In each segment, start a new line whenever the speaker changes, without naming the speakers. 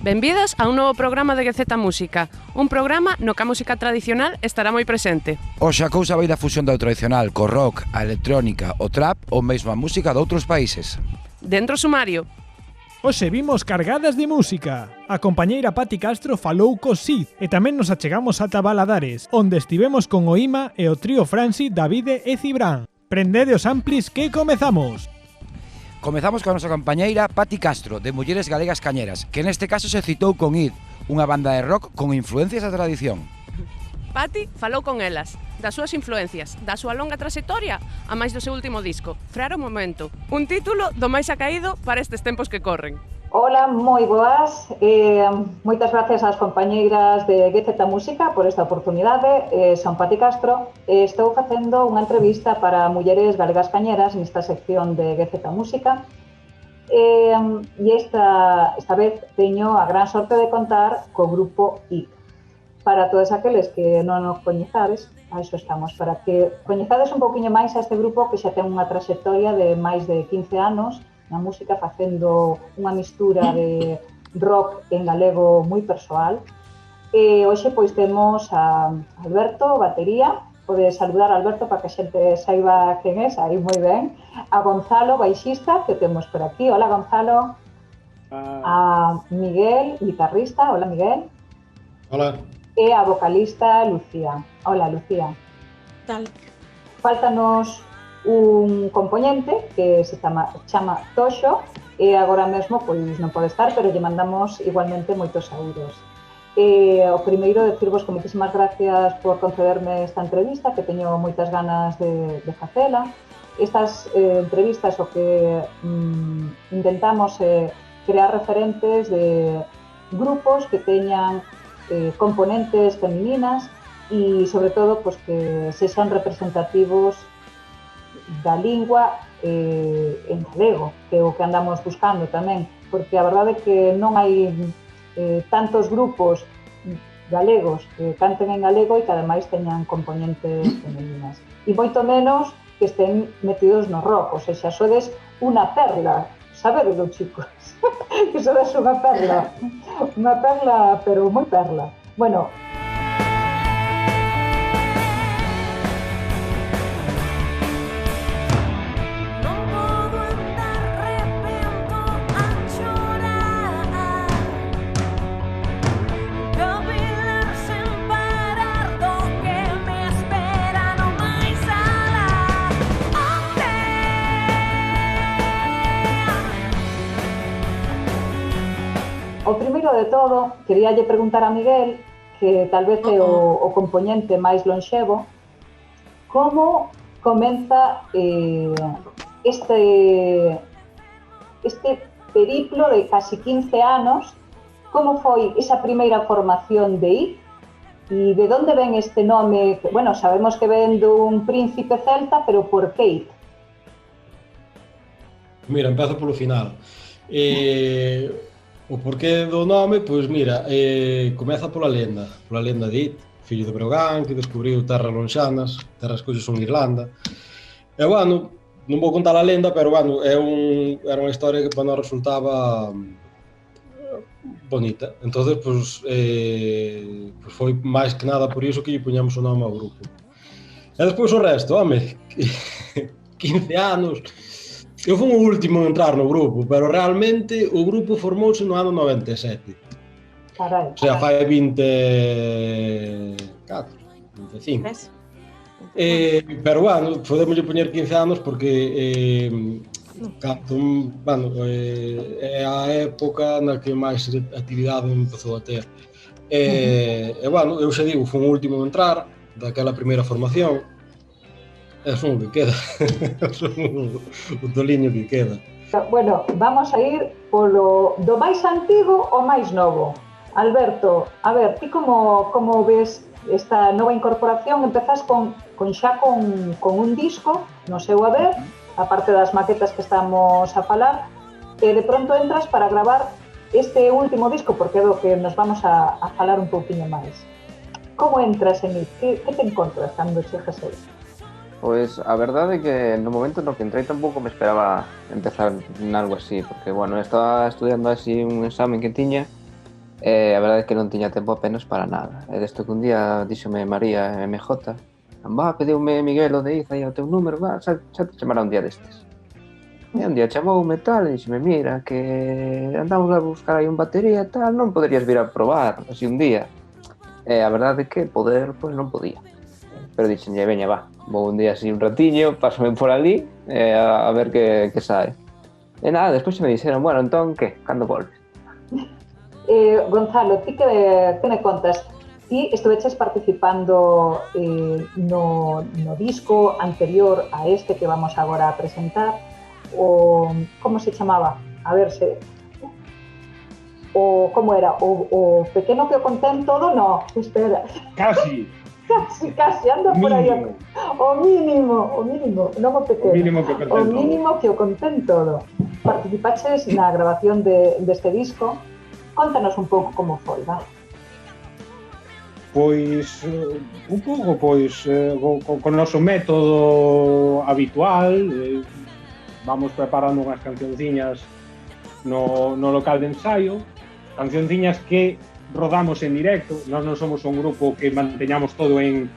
Benvidas a un novo programa de GZ Música, un programa no que a música tradicional estará moi presente.
Hoxe a cousa vai da fusión do tradicional co rock, a electrónica, o trap ou mesmo a música de outros países.
Dentro sumario.
Hoxe vimos cargadas de música. A compañeira Pati Castro falou co Sid e tamén nos achegamos ata Baladares, onde estivemos con o Ima e o trío Franci, Davide e Cibrán. Prendede os amplis que comezamos.
Comezamos coa nosa compañeira Pati Castro, de Mulleres Galegas Cañeras, que neste caso se citou con Id, unha banda de rock con influencias da tradición.
Pati falou con elas, das súas influencias, da súa longa trayectoria, a máis do seu último disco, Fraro Momento, un título do máis acaído para estes tempos que corren.
Hola, moi boas. Moitas gracias ás compañeiras de GZ Música por esta oportunidade. Son Pati Castro e estou facendo unha entrevista para Mulleres Galegas Cañeras nesta sección de GZ Música. E esta vez teño a gran sorte de contar co grupo IT. Para todos aqueles que non nos coñezades, a iso estamos, para que coñezades un pouquiño máis a este grupo que xa ten unha traxectoria de máis de 15 anos na música, facendo unha mistura de rock en galego moi persoal. E hoxe pois temos a Alberto, batería. Pode saludar a Alberto para que a xente saiba quen é, aí moi ben. A Gonzalo, baixista, que temos por aquí. Hola, Gonzalo. A Miguel, guitarrista. Hola, Miguel.
Hola.
E a vocalista, Lucía. Hola, Lucía.
Tal.
Faltanos un componente que se chama Toxo e agora mesmo pois non pode estar, pero lle mandamos igualmente moitos saúdos. O primeiro, decirvos que moitísimas gracias por concederme esta entrevista, que teño moitas ganas de facela. Estas entrevistas o que intentamos crear referentes de grupos que teñan componentes femininas e, sobre todo, pues, que sexan representativos da lingua en galego, que é o que andamos buscando tamén, porque a verdade é que non hai tantos grupos galegos que canten en galego e que ademais teñan componentes femeninas. E moito menos que estén metidos no rock, ou seja, sodes unha perla, sabedelo, chicos, que sodes unha perla, pero moi perla. Bueno, o primeiro de todo, queríalle preguntar a Miguel, que tal vez é o componente máis lonxevo, como comeza este periplo de casi 15 anos, como foi esa primeira formación de IT, e de onde ven este nome, que, bueno, sabemos que ven dun príncipe celta, pero por que IT?
Mira, empezo polo final. O porqué do nome, pois mira, comeza pola lenda de It, fillo de Breogán, que descubriu terras lonxanas, terras que hoxe son Irlanda. E, bueno, non vou contar a lenda, pero, bueno, era unha historia que para nós resultaba bonita. Entonces, pois foi máis que nada por iso que lle puñamos o nome ao grupo. E despois o resto, home, 15 anos... Eu fui o último en entrar no grupo, pero realmente o grupo formouse no ano 97.
Carai.
O sea, fai 24, 25. Pero, bueno, podemos poñer 15 anos porque é a época na que máis actividade empezou a ter. E, bueno, eu xa digo, fui o último en entrar daquela primeira formación. É son o que queda, son o toliño que queda.
Bueno, vamos a ir polo do máis antigo ao máis novo. Alberto, a ver, ti como ves esta nova incorporación? Empezas con un disco no seu haber, aparte das maquetas que estamos a falar, e de pronto entras para gravar este último disco, porque é do que nos vamos a falar un pouquinho máis. Como entras en IT? Que te encontras cando chegas aí?
Pois a verdade é que no momento no que entrei tampouco me esperaba empezar en algo así, porque, bueno, estaba estudiando así un examen que tiña A verdade é que non tiña tempo apenas para nada. E desto que un día díxome María MJ, pediume Miguel o de Iza aí ao teu número, xa te chamará un día destes. E un día chamoume tal e dixeme, mira, que andamos a buscar aí un batería e tal, non poderías vir a probar así un día. E a verdade é que poder, pois non podía. Pero dixenlle, veña, vou un día así un ratiño, pásame por ali a ver que sae. E nada, despois me dixeron, bueno, entón, que? Cando volves?
Gonzalo, ti que me contas? Ti estuveches participando no disco anterior a este que vamos agora a presentar, o como se chamaba? A ver se... O como era? O pequeno que o contén todo? No, espera.
Casi,
ando por aí. O mínimo, non o pequeno. O mínimo que o contén todo. Participaches na grabación deste disco. Contanos un pouco como foi, va?
pois un pouco co noso método habitual, vamos preparando unhas cancionciñas no local de ensaio, cancionciñas que rodamos en directo. Nós non somos un grupo que manteñamos todo en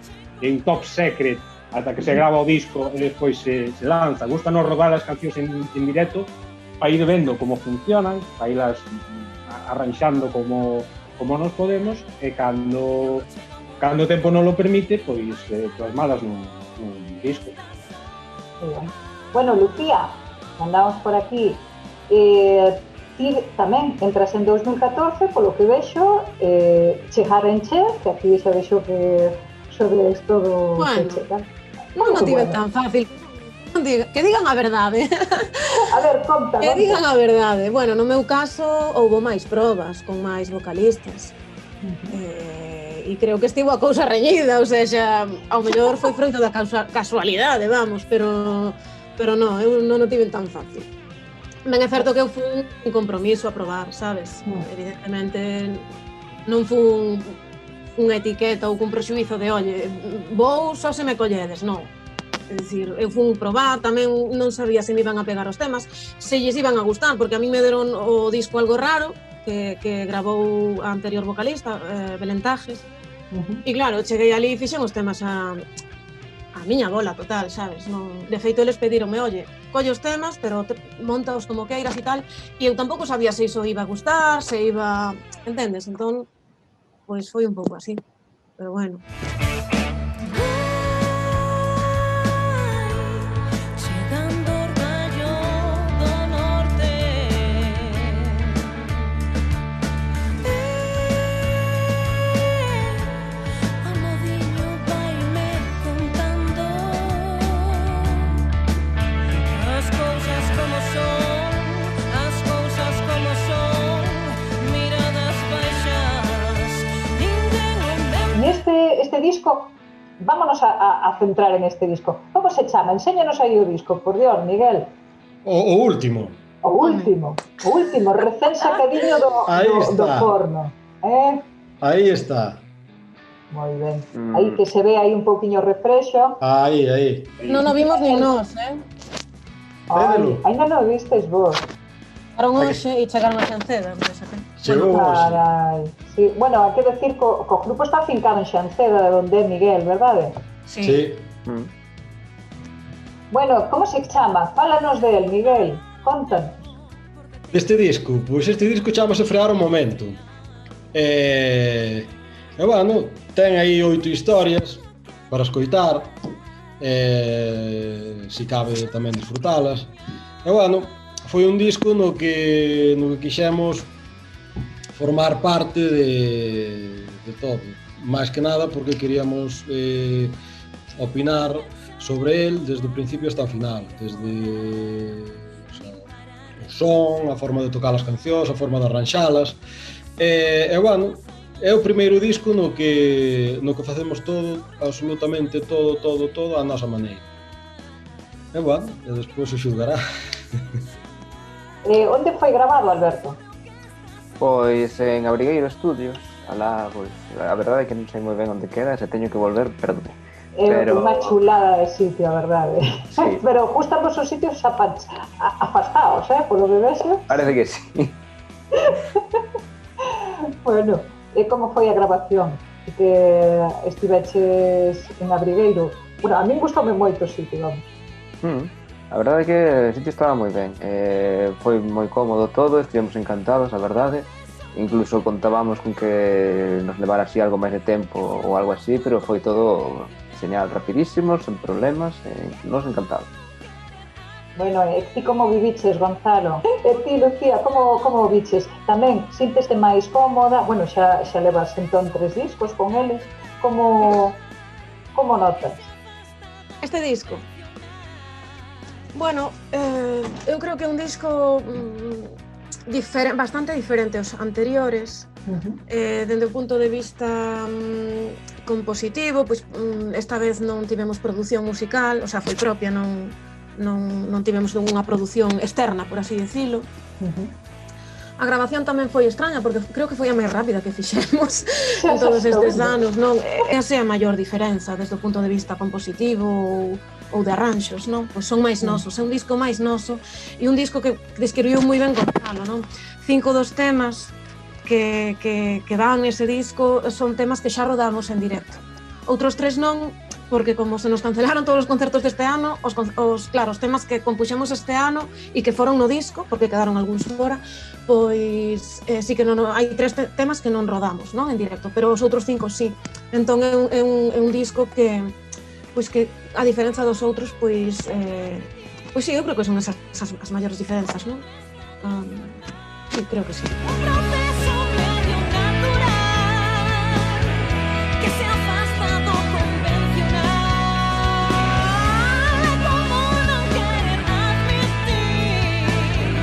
top secret ata que se grava o disco e despois se lanza. Gústanos rodar as cancións en directo para ir vendo como funcionan, para irlas arranxando como nos podemos, e cando o tempo non lo permite, pois plasmadas nun disco.
Bueno, Lucía, andamos por aquí. Ti tamén entras en 2014, polo que vexo, chegar en Che, que aquí xa vexo que sodes todo...
Bueno, non o tive tan fácil. Que digan a verdade.
A ver, conta.
Que digan a verdade. Bueno, no meu caso, houbo máis probas, con máis vocalistas. E creo que estivo a cousa reñida, ou seja, ao mellor foi froito da casualidade, vamos, pero non, eu non o tive tan fácil. Ben é certo que eu fui un compromiso a probar, sabes? Evidentemente non fui unha etiqueta ou cun prexuizo de, oye, vou só se me colledes, non. É dicir, eu fui probar, tamén non sabía se me iban a pegar os temas, se lles iban a gustar, porque a mí me deron o disco Algo Raro, que gravou a anterior vocalista, Belén Tajes, e claro, cheguei ali e fixen os temas a miña bola total, sabes? De feito, eles pedíronme, oye, colle os temas, pero montaos como queiras e tal, e eu tampouco sabía se iso iba a gustar, se iba... Entendes? Entón, pois foi un pouco así, pero bueno.
Este disco, vámonos a centrar en este disco. Como se chama? Enséñanos aí o disco, por Dios, Miguel.
O último.
O último, recén sacadiño do forno.
Aí está.
Moi ben. Aí que se ve aí un pouquiño refrexo.
Aí.
Non o vimos nin nós,
Ainda non vistes vos.
Chegaron hoxe e chegaron a Xanceda.
Chegou
hoxe. Sí. Bueno, hai que decir que o grupo está afincado en Xanceda, de onde é Miguel, verdade?
Sí.
Bueno, como se chama? Fálanos del, Miguel. Contanos.
Este disco? Pois este disco chamase Frear o Momento. E bueno, ten aí 8 historias para escoitar, se cabe tamén disfrutalas. E bueno, foi un disco no que quixemos formar parte de todo, máis que nada porque queríamos opinar sobre el desde o principio hasta o final, desde o son, a forma de tocar as cancións, a forma de arranxalas. E bueno, é o primeiro disco no que facemos todo, absolutamente todo a nosa maneira. E bueno, e despois se xulgará.
Onde foi grabado, Alberto?
Pois en Abrigueiro Studios, alá, pois, a verdade é que non sei moi ben onde queda, se teño que volver, perdón.
É unha chulada de sitio, a verdade. Sí. Pero gustan vos os sitios afastados, polo que vexo.
Parece que sí.
Bueno, e como foi a grabación? Que estiveches en Abrigueiro. Bueno, a min gustoume moito o sitio, vamos.
A verdade é que o sitio estaba moi ben. Foi moi cómodo todo, estivemos encantados, a verdade. Incluso contábamos con que nos levara así algo máis de tempo ou algo así, pero foi todo genial, rapidísimo, sen problemas, nos encantados.
Bueno, e ti como viviches, Gonzalo? E ti, Lucía, como viches? Tamén, sinteste máis cómoda? Bueno, xa levas entón 3 discos con eles. Como notas?
Este disco? Bueno, eu creo que é un disco bastante diferente aos anteriores. Dende o punto de vista compositivo, pois esta vez non tivemos produción musical, o sea, foi propia, non tivemos unha produción externa, por así dicilo. A grabación tamén foi extraña, porque creo que foi a máis rápida que fixemos en todos estes anos, non? Esa é a maior diferenza desde o punto de vista compositivo ou de arranxos, non? Pois son máis nosos, é un disco máis noso e un disco que describiu moi ben Gonzalo, non? 5 dos temas que dan nese disco son temas que xa rodamos en directo. Outros 3 non, porque como se nos cancelaron todos os concertos deste ano, os temas que compuxemos este ano e que foron no disco, porque quedaron algúns fora, pois sí que non hai 3 temas que non rodamos, non, en directo, pero os outros 5 sí. Entón é un disco que a diferenza dos outros, pois sí, eu creo que son esas as maiores diferenzas, non? Sí, creo que sí.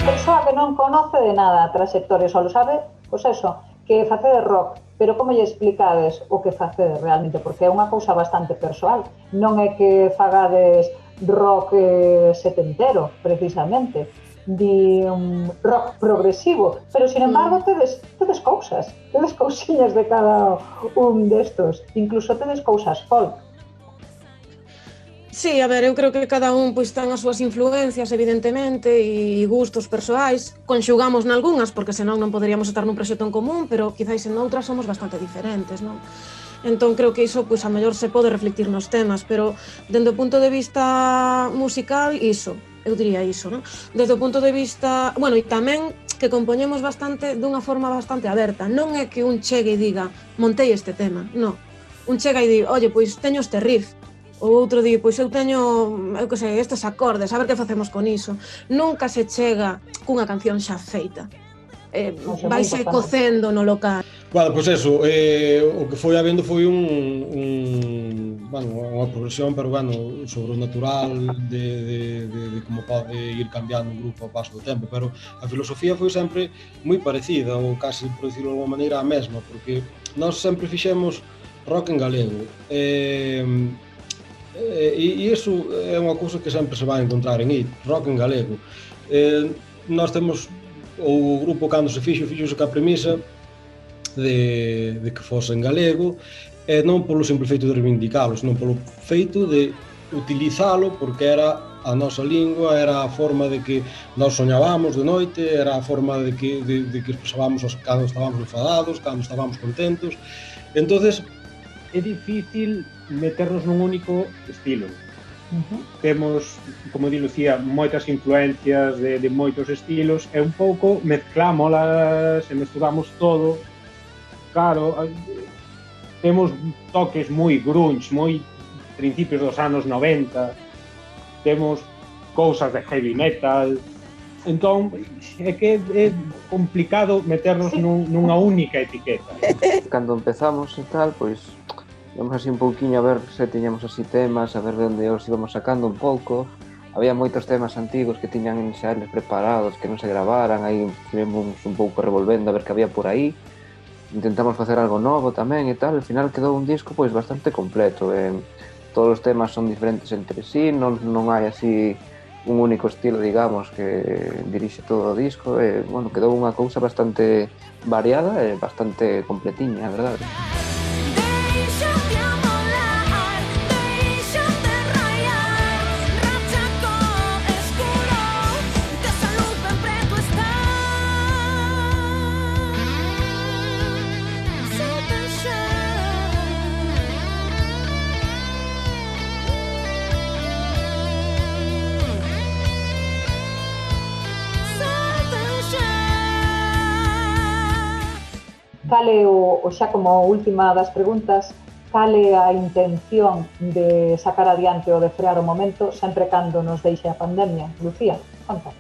Persoa que non conoce de nada a trayectoria, só lo sabe, pois eso, que facedes rock, pero como lle explicades o que facedes realmente? Porque é unha cousa bastante persoal, non é que fagades rock setentero, precisamente, de rock progresivo, pero sin embargo tedes cousiñas de cada un destos, incluso tedes cousas folk.
Sí, a ver, eu creo que cada un pois ten as súas influencias, evidentemente, e gustos persoais. Conxugamos nalgunhas, porque senón non poderíamos estar nun proxecto en común, pero quizáis en outras somos bastante diferentes, non? Entón creo que iso, pois a mellor se pode reflectir nos temas, pero dende o punto de vista musical, iso, eu diría iso, non? Desde o punto de vista, bueno, e tamén que compoñemos bastante dunha forma bastante aberta. Non é que un chegue e diga, montei este tema, non. Un chega e di, oye, pois teño este riff, o outro di, pois eu teño, eu que sei, estes acordes, a ver que facemos con iso. Nunca se chega cunha canción xa feita. Vaise cocendo no local.
Bueno, pois eso, o que foi habendo foi unha progresión, pero bueno, sobre o natural de como pode ir cambiando un grupo ao paso do tempo, pero a filosofía foi sempre moi parecida, ou casi, por dicirlo de alguma maneira, a mesma, porque nós sempre fixemos rock en galego. E iso é unha cousa que sempre se vai encontrar en IT, rock en galego. Nós temos, o grupo cando se fixose ca premisa de que fose en galego, non polo simple feito de reivindicalo, senón polo feito de utilizalo, porque era a nosa lingua, era a forma de que nós soñábamos de noite, era a forma de que expresábamos cando estábamos enfadados, cando estábamos contentos. Entonces,
é difícil meternos nun único estilo. Temos, como di Lucía, moitas influencias de moitos estilos e un pouco mezclámolas e mesturamos todo. Claro, temos toques moi grunge, moi principios dos anos 90, temos cousas de heavy metal, entón é que é complicado meternos nunha única etiqueta.
Cando empezamos e tal, pois íamos así un pouquiño a ver se tiñamos así temas, a ver de onde os íbamos sacando un pouco. Había moitos temas antigos que tiñan xa eles preparados, que non se gravaran, aí estivemos un pouco revolvendo a ver que había por aí. Intentamos facer algo novo tamén e tal, al final quedou un disco pois bastante completo. Todos os temas son diferentes entre sí, non hai así un único estilo, digamos, que dirixe todo o disco. Bueno, quedou unha cousa bastante variada e bastante completiña, a verdade.
Cale o xa como última das preguntas, cale a intención de sacar adiante o de frear o momento sempre cando nos deixe a pandemia? Lucía, contanos.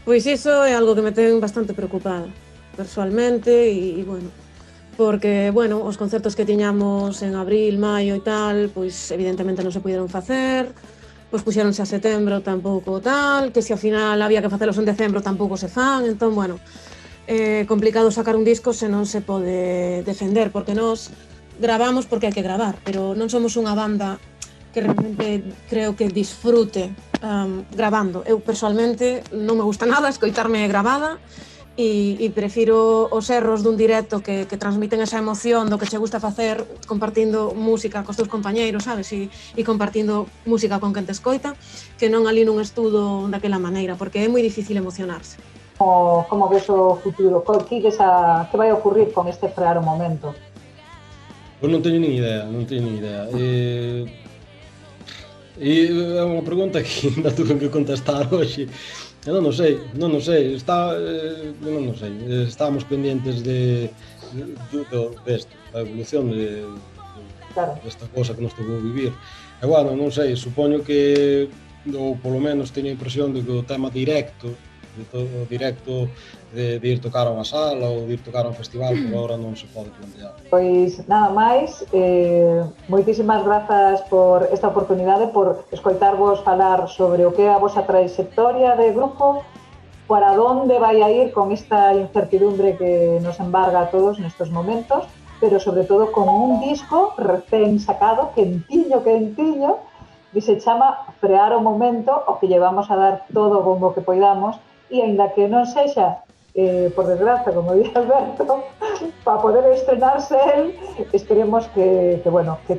Pois iso é algo que me ten bastante preocupada, persoalmente, e bueno, porque, bueno, os concertos que tiñamos en abril, maio e tal, pois evidentemente non se puderon facer, pois puxéronse a setembro tampouco tal, que se ao final había que facelos en decembro tampouco se fan, entón, bueno, é complicado sacar un disco se non se pode defender, porque nós gravamos porque hai que gravar, pero non somos unha banda que realmente creo que disfrute gravando. Eu, personalmente, non me gusta nada escoitarme gravada e prefiro os erros dun directo que transmiten esa emoción do que che gusta facer compartindo música cos teus compañeiros, sabes? E compartindo música con quen te escoita, que non ali nun estudo daquela maneira, porque é moi difícil emocionarse.
Como ves o futuro? Que vai ocurrir con este frear o momento?
Pois non teño nin idea. E é unha pregunta que ainda tuve que contestar hoxe. Eu non sei, estábamos pendientes desto, da evolución desta cosa que nos tocou vivir. E bueno, non sei, supoño que, ou polo menos teño a impresión de que o tema directo, de ir tocar a unha sala ou de ir tocar a un festival, por ahora non se pode plantear.
Pois nada máis, moitísimas grazas por esta oportunidade, por escoitarvos falar sobre o que é a vosa trayectoria de grupo, para onde vai a ir con esta incertidumbre que nos embarga a todos nestes momentos, pero sobre todo con un disco recén sacado, quentiño, que se chama Frear o Momento, o que llevamos a dar todo o bombo que poidamos, e aínda que non sexa, por desgracia, como di Alberto, para poder estrenarse el, esperemos que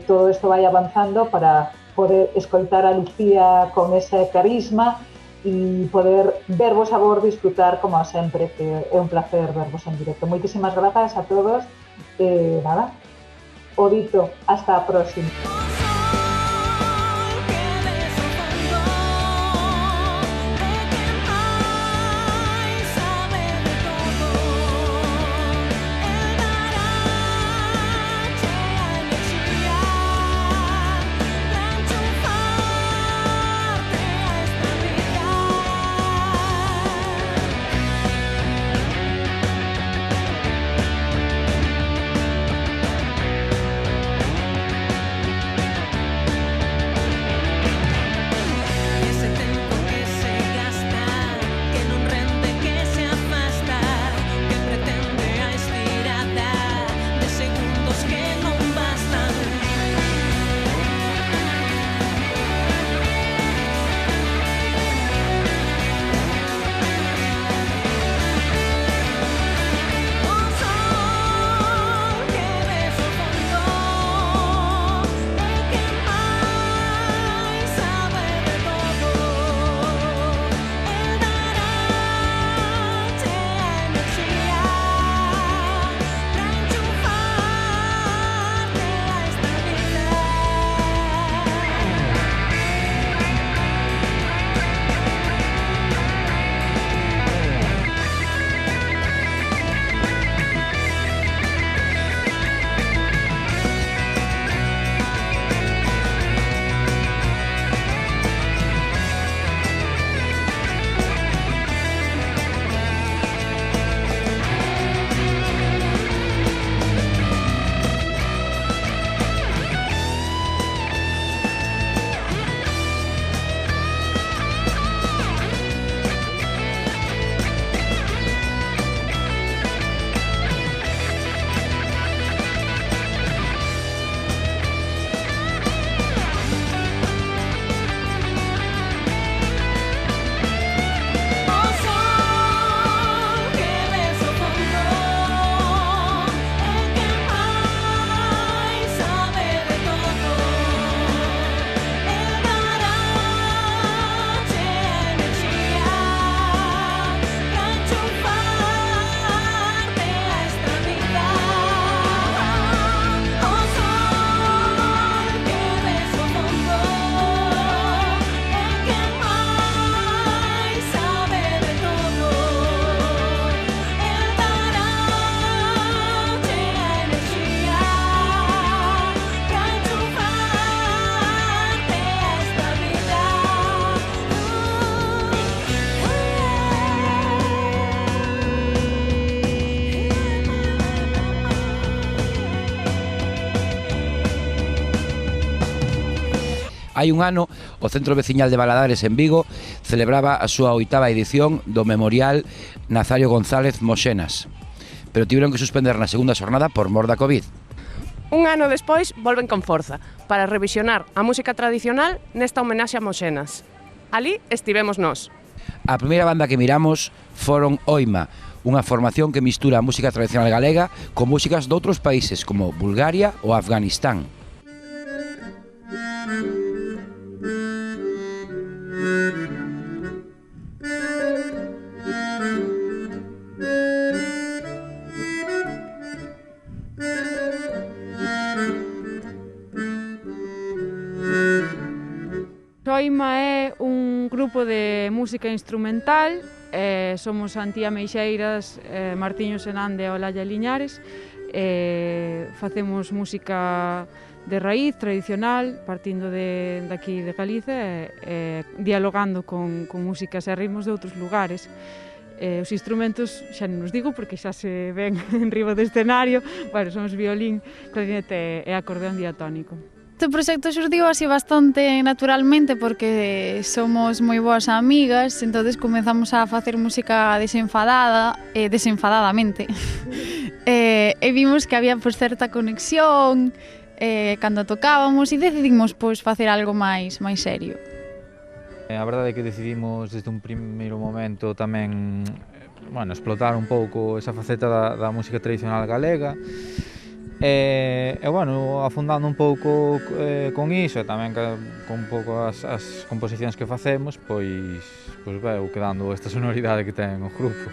todo isto vai avanzando para poder escoitar a Lucía con ese carisma e poder vervos a vos disfrutar como sempre, que é un placer vervos en directo. Moitísimas grazas a todos, nada, o dito, hasta a próxima.
Hai un ano, o Centro Veciñal de Baladares en Vigo celebraba a súa 8ª edición do Memorial Nazario González Moxenas, pero tiveron que suspender na segunda xornada por mor da Covid.
Un ano despois volven con forza para revisionar a música tradicional nesta homenaxe a Moxenas. Ali estivemos nós.
A primeira banda que miramos foron Oima, unha formación que mistura a música tradicional galega con músicas doutros países como Bulgaria ou Afganistán.
Oima é un grupo de música instrumental, somos Antía Meixeiras, Martiño Senande e Olalla Liñares, facemos música de raíz tradicional, partindo de aquí de Galicia, dialogando con músicas e ritmos de outros lugares. Os instrumentos xa non os digo porque xa se ven en riba do escenario, bueno, somos violín, clarinete e acordeón diatónico.
Este proxecto xurdiu así bastante naturalmente porque somos moi boas amigas, entonces comezamos a facer música desenfadadamente. E vimos que había pues, certa conexión cando tocábamos e decidimos pues, facer algo máis serio.
A verdade é que decidimos desde un primeiro momento tamén explotar un pouco esa faceta da música tradicional galega. E bueno, afundando un pouco con iso e tamén con un pouco as composicións que facemos, pois veu quedando esta sonoridade que ten o grupo.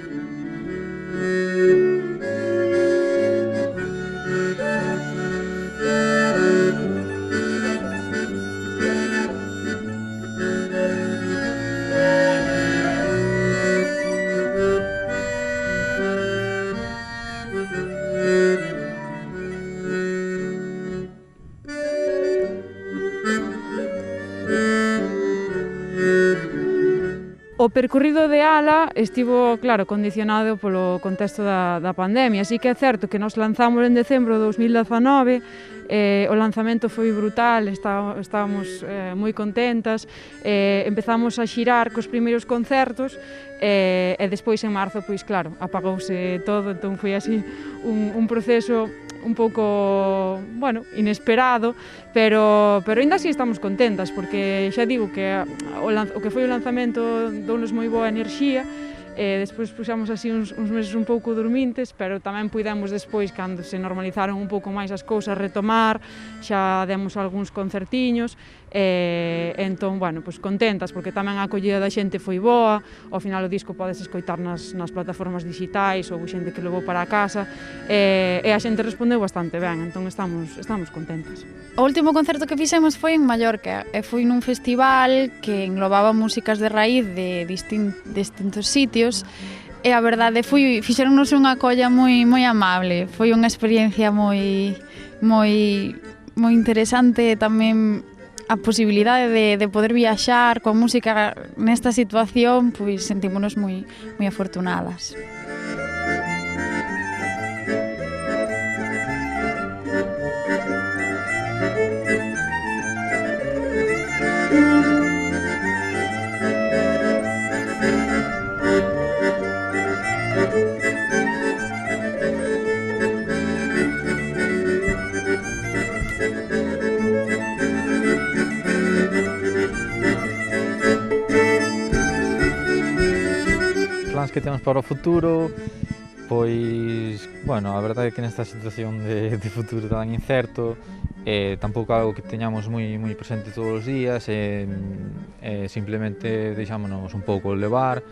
O percorrido de Ala estivo, claro, condicionado polo contexto da pandemia, así que é certo que nos lanzamos en decembro de 2019, o lanzamento foi brutal, estábamos moi contentas, empezamos a xirar cos primeiros concertos e despois en marzo, pois claro, apagouse todo, entón foi así un proceso un pouco, bueno, inesperado, pero ainda así estamos contentas, porque xa digo que o que foi o lanzamento dounos moi boa enerxía, despois puxamos así uns meses un pouco dormintes, pero tamén puidemos despois, cando se normalizaron un pouco máis as cousas, retomar, xa demos algúns concertiños, entón, bueno, pois contentas, porque tamén a acollida da xente foi boa, ao final o disco podes escoitar nas plataformas digitais, ou xente que levou para a casa, e a xente respondeu bastante ben, entón estamos contentas.
O último concerto que fixemos foi en Mallorca, e foi nun festival que englobaba músicas de raíz de distintos sitios, e a verdade fixeronnos unha colla moi amable, foi unha experiencia moi interesante, tamén a posibilidade de poder viaxar coa música nesta situación, pois sentímonos moi afortunadas.
Que temos para o futuro, pois, bueno, a verdade é que nesta situación de futuro tan incerto, tampouco algo que teñamos moi presente todos os días, simplemente deixámonos un pouco levar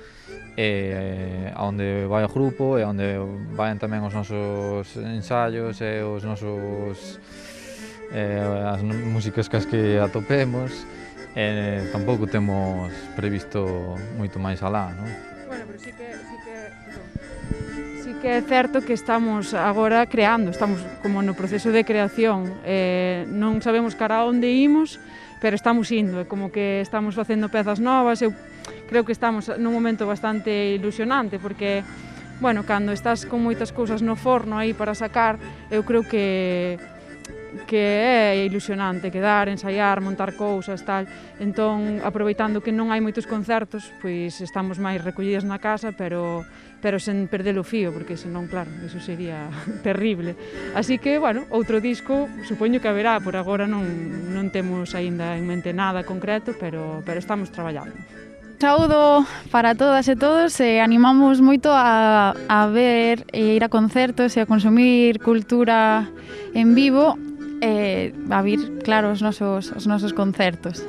a onde vai o grupo e a onde vayan tamén os nosos ensaios e os nosos as músicas que atopemos, tampouco temos previsto moito máis alá, non?
Bueno, pero sí que é certo que estamos agora creando, estamos como no proceso de creación, non sabemos cara a onde imos, pero estamos indo, é como que estamos facendo pezas novas, eu creo que estamos nun momento bastante ilusionante, porque, bueno, cando estás con moitas cousas no forno aí para sacar, eu creo que que é ilusionante quedar, ensaiar, montar cousas, tal. Entón, aproveitando que non hai moitos concertos, pois estamos máis recollidas na casa, pero sen perder o fío, porque senón, claro, eso sería terrible. Así que, bueno, outro disco, supoño que haberá, por agora non temos aínda en mente nada concreto, pero estamos traballando.
Saúdo para todas e todos e animamos moito a ver e ir a concertos e a consumir cultura en vivo e a vir, claro, os nosos concertos.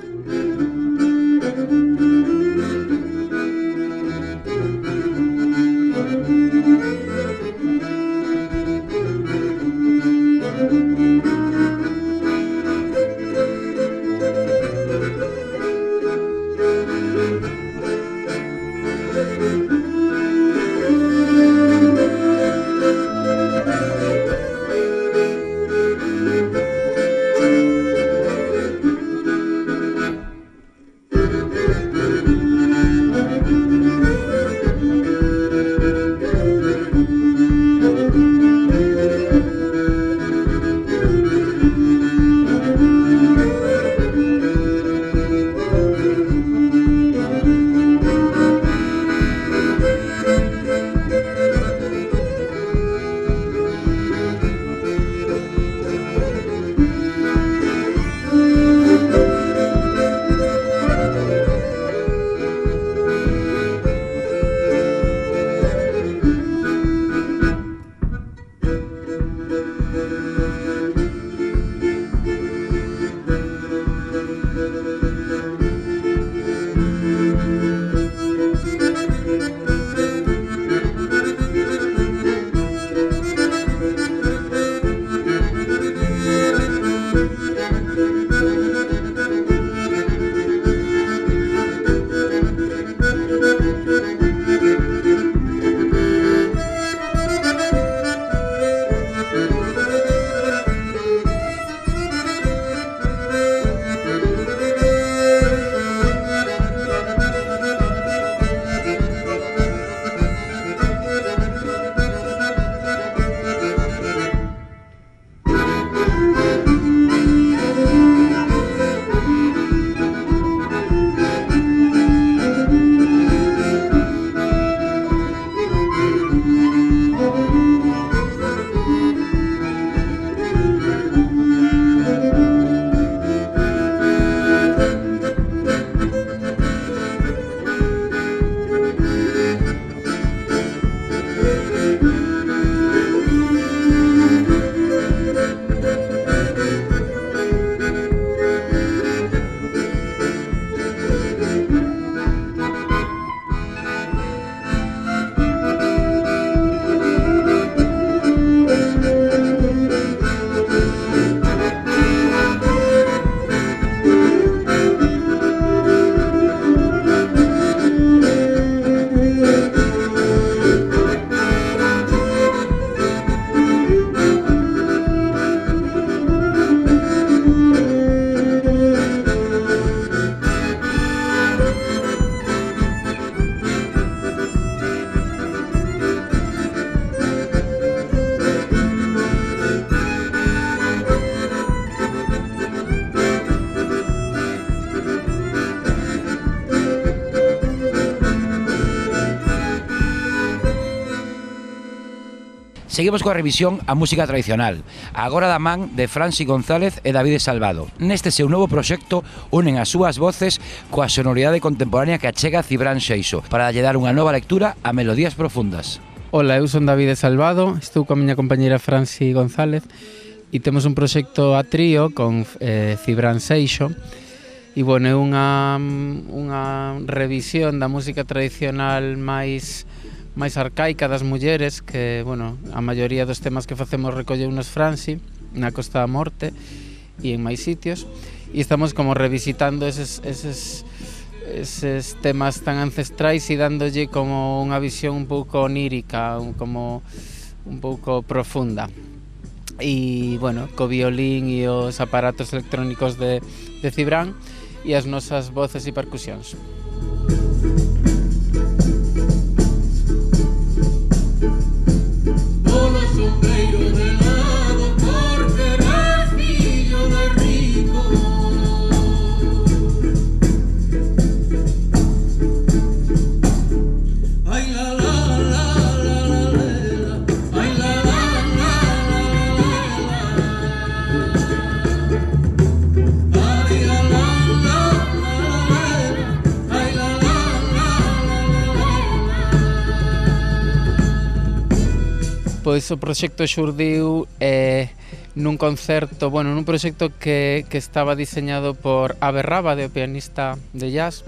Seguimos coa revisión a música tradicional, agora da man de Franci González e David Salvado. Neste seu novo proxecto unen as súas voces coa sonoridade contemporánea que achega Cibran Seixo para lle dar unha nova lectura a melodías profundas.
Ola, eu son David Salvado, estou coa miña compañeira Franci González e temos un proxecto a trío con Cibran Seixo. E, bueno, é unha revisión da música tradicional máis arcaica das mulleres, que, bueno, a maioría dos temas que facemos recolleunos Franci na Costa da Morte e en máis sitios, e estamos como revisitando eses temas tan ancestrais e dándolle como unha visión un pouco onírica, como un pouco profunda. E, bueno, co violín e os aparatos electrónicos de Cibran e as nosas voces e percusións.
Sombreiro de lado, porque eres
Pois o proxecto xurdiu nun concerto, nun proxecto que estaba diseñado por Abe Rábade, o pianista de jazz.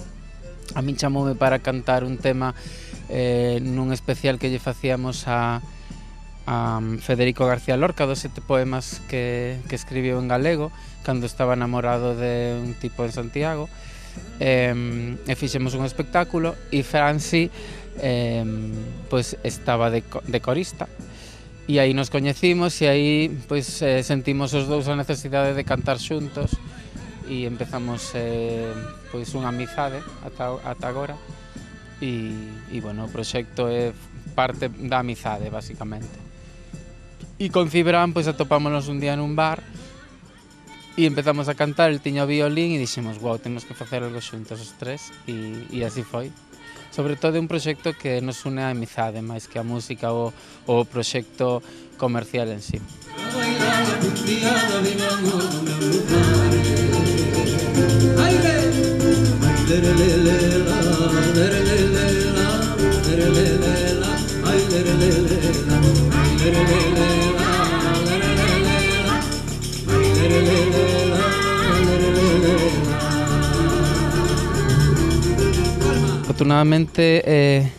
A min chamoume para cantar un tema nun especial que lle facíamos a Federico García Lorca, dos 7 poemas que escribiu en galego cando estaba enamorado de un tipo en Santiago. E fixemos un espectáculo e Franci pois estaba de corista. E aí nos coñecimos e aí pois sentimos os dous a necesidade de cantar xuntos e empezamos pois unha amizade ata agora e o proxecto é parte da amizade basicamente. E con Cibran pois atopámonos un día nun bar e empezamos a cantar, el tiña o violín e dixemos, wow, temos que facer algo xuntos os tres e así foi. Sobre todo é un proxecto que nos une a amizade, máis que a música ou o proxecto comercial en sí. Afortunadamente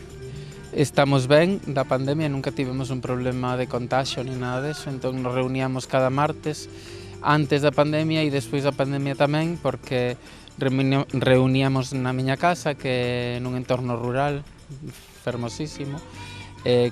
estamos ben da pandemia, nunca tivemos un problema de contagio ni nada deso, entón nos reuníamos cada martes antes da pandemia e despois da pandemia tamén, porque reuníamos na miña casa, que é nun entorno rural fermosísimo.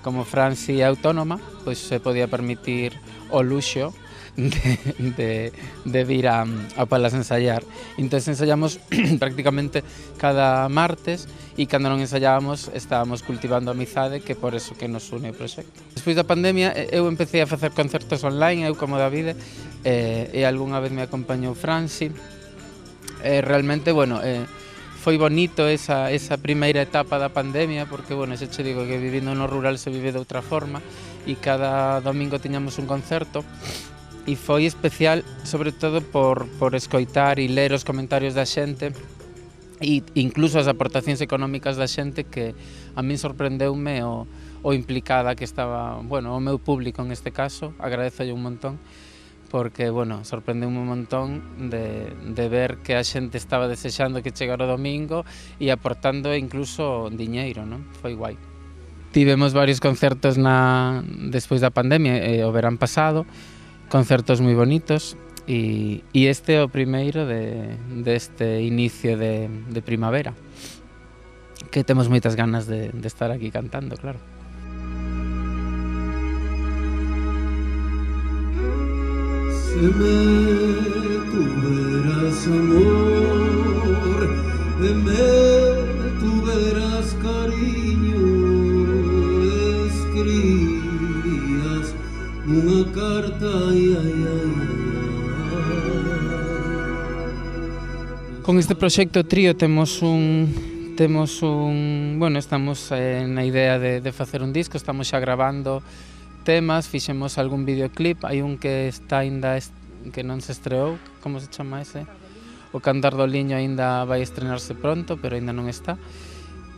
Como Franci é autónoma, pois se podía permitir o luxo de vir a Palas ensayar. Entón ensayamos prácticamente cada martes e cando non ensayábamos estábamos cultivando a amizade, que por eso que nos une o proxecto. Despois da pandemia eu empecé a facer concertos online, eu como Davide, e algunha vez me acompañou Franci. Realmente, foi bonito esa primeira etapa da pandemia, porque, xa che digo que vivindo no rural se vive de outra forma e cada domingo tiñamos un concerto. E foi especial, sobre todo, por escoitar e ler os comentarios da xente e incluso as aportacións económicas da xente, que a min sorprendeume o implicada que estaba, o meu público en este caso, agradezolle un montón, porque, sorprendeume un montón de ver que a xente estaba desexando que chegara o domingo e aportando incluso diñeiro, non? Foi guai. Tivemos varios concertos despois da pandemia, o verán pasado, concertos moi bonitos e este é o primeiro deste inicio de primavera, que temos moitas ganas de estar aquí cantando, claro.
Se me tuvieras amor, de me tuvieras cariño, escribías unha carta,
Con este proxecto Trío temos un estamos na idea de facer un disco, estamos xa gravando temas, fixemos algún videoclip, hai un que está aínda que non se estreou, como se chama ese? O Cantar do Liño aínda vai estrenarse pronto, pero aínda non está.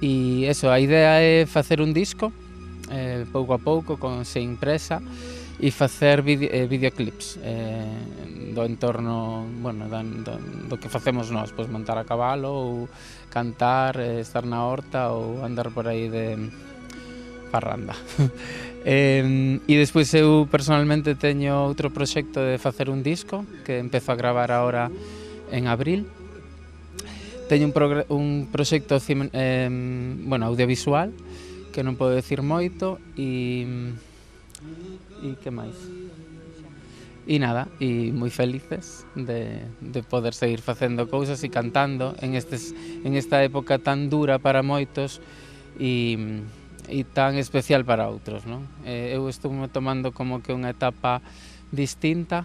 E a idea é facer un disco pouco a pouco, sen presa, e facer videoclips do entorno, do que facemos nós, pois montar a cabalo ou cantar, estar na horta ou andar por aí de parranda. E despois eu personalmente teño outro proxecto de facer un disco que empezo a gravar agora en abril. Teño un proxecto audiovisual que non podo decir moito e que máis? E nada, e moi felices de poder seguir facendo cousas e cantando en esta época tan dura para moitos e tan especial para outros, non? Eu estou tomando como que unha etapa distinta,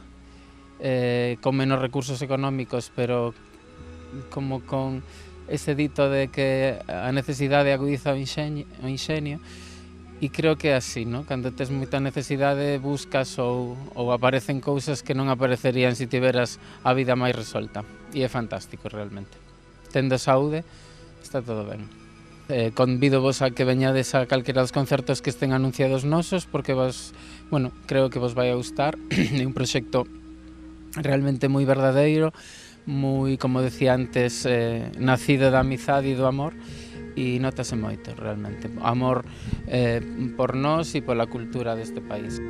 con menos recursos económicos, pero como con ese dito de que a necesidade agudiza o inxenio, e creo que é así, non? Cando tes moita necesidade buscas ou aparecen cousas que non aparecerían se tiveras a vida máis resolta, e é fantástico realmente. Tendo saúde, está todo ben. convido vos a que veñades a calquera dos concertos que estén anunciados nosos, porque creo que vos vai a gustar. É un proxecto realmente moi verdadeiro, moi, como decía antes, nacido da amizade e do amor, e notase moito realmente amor por nós e pola cultura deste país.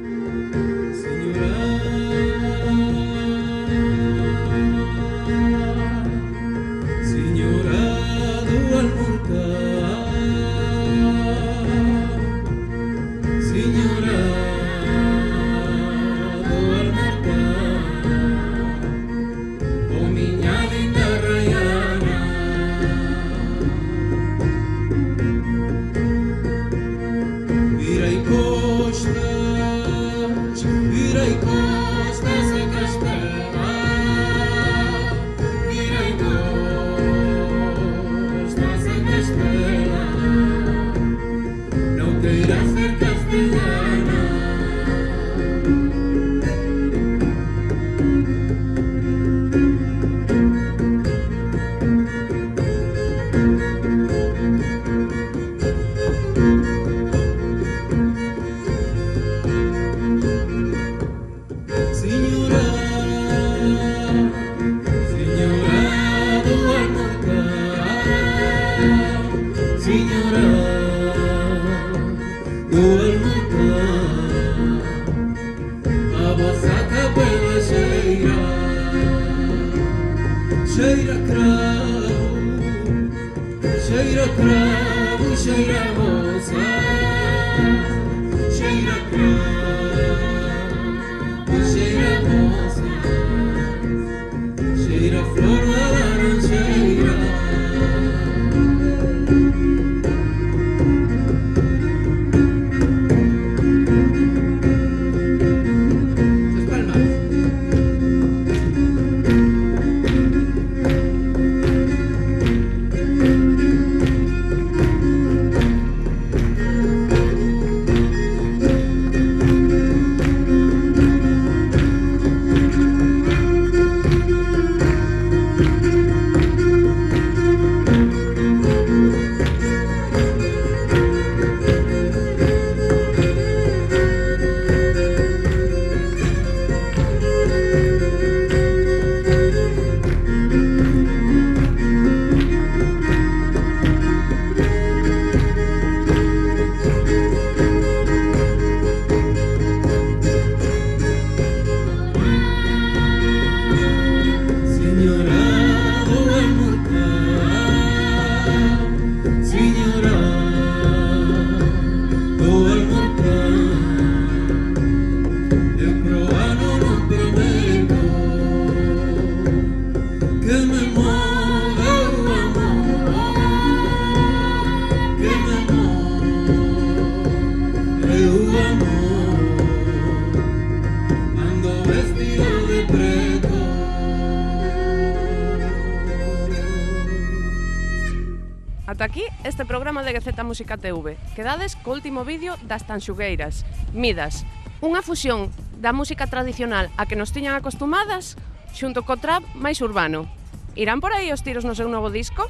Ata aquí este programa de Gaceta Música TV. Quedades co último vídeo das Tanxugueiras, Midas, unha fusión da música tradicional a que nos tiñan acostumadas xunto co trap máis urbano. Irán por aí os tiros no seu novo disco?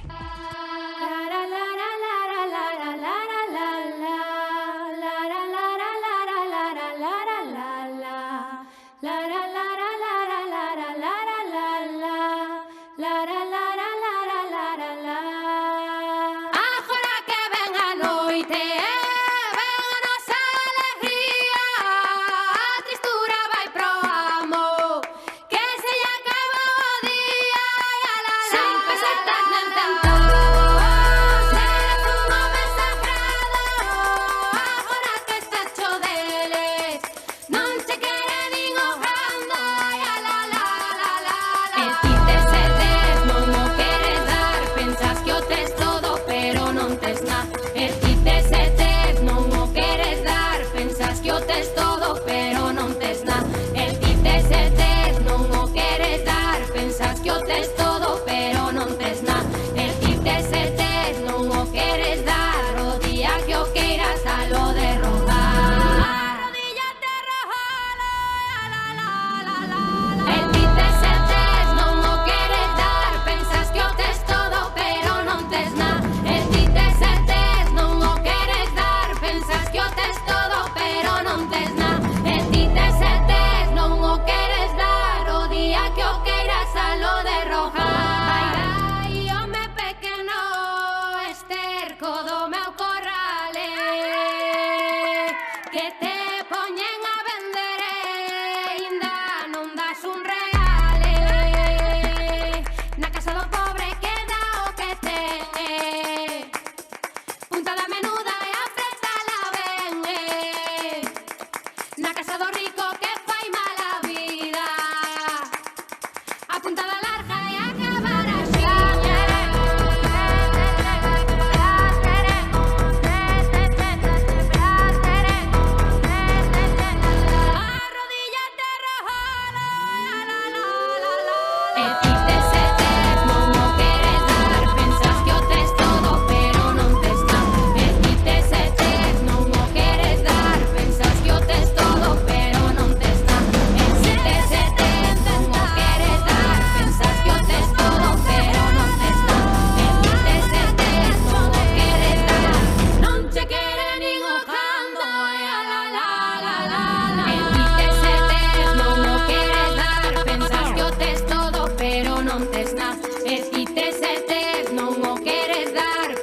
Sin pesetas nen centavos.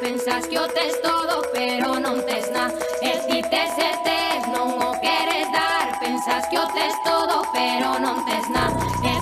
Pensas que o tes todo, pero non tes nada. E ti tes e tes, non o queres dar. Pensas que o tes todo, pero non tes nada.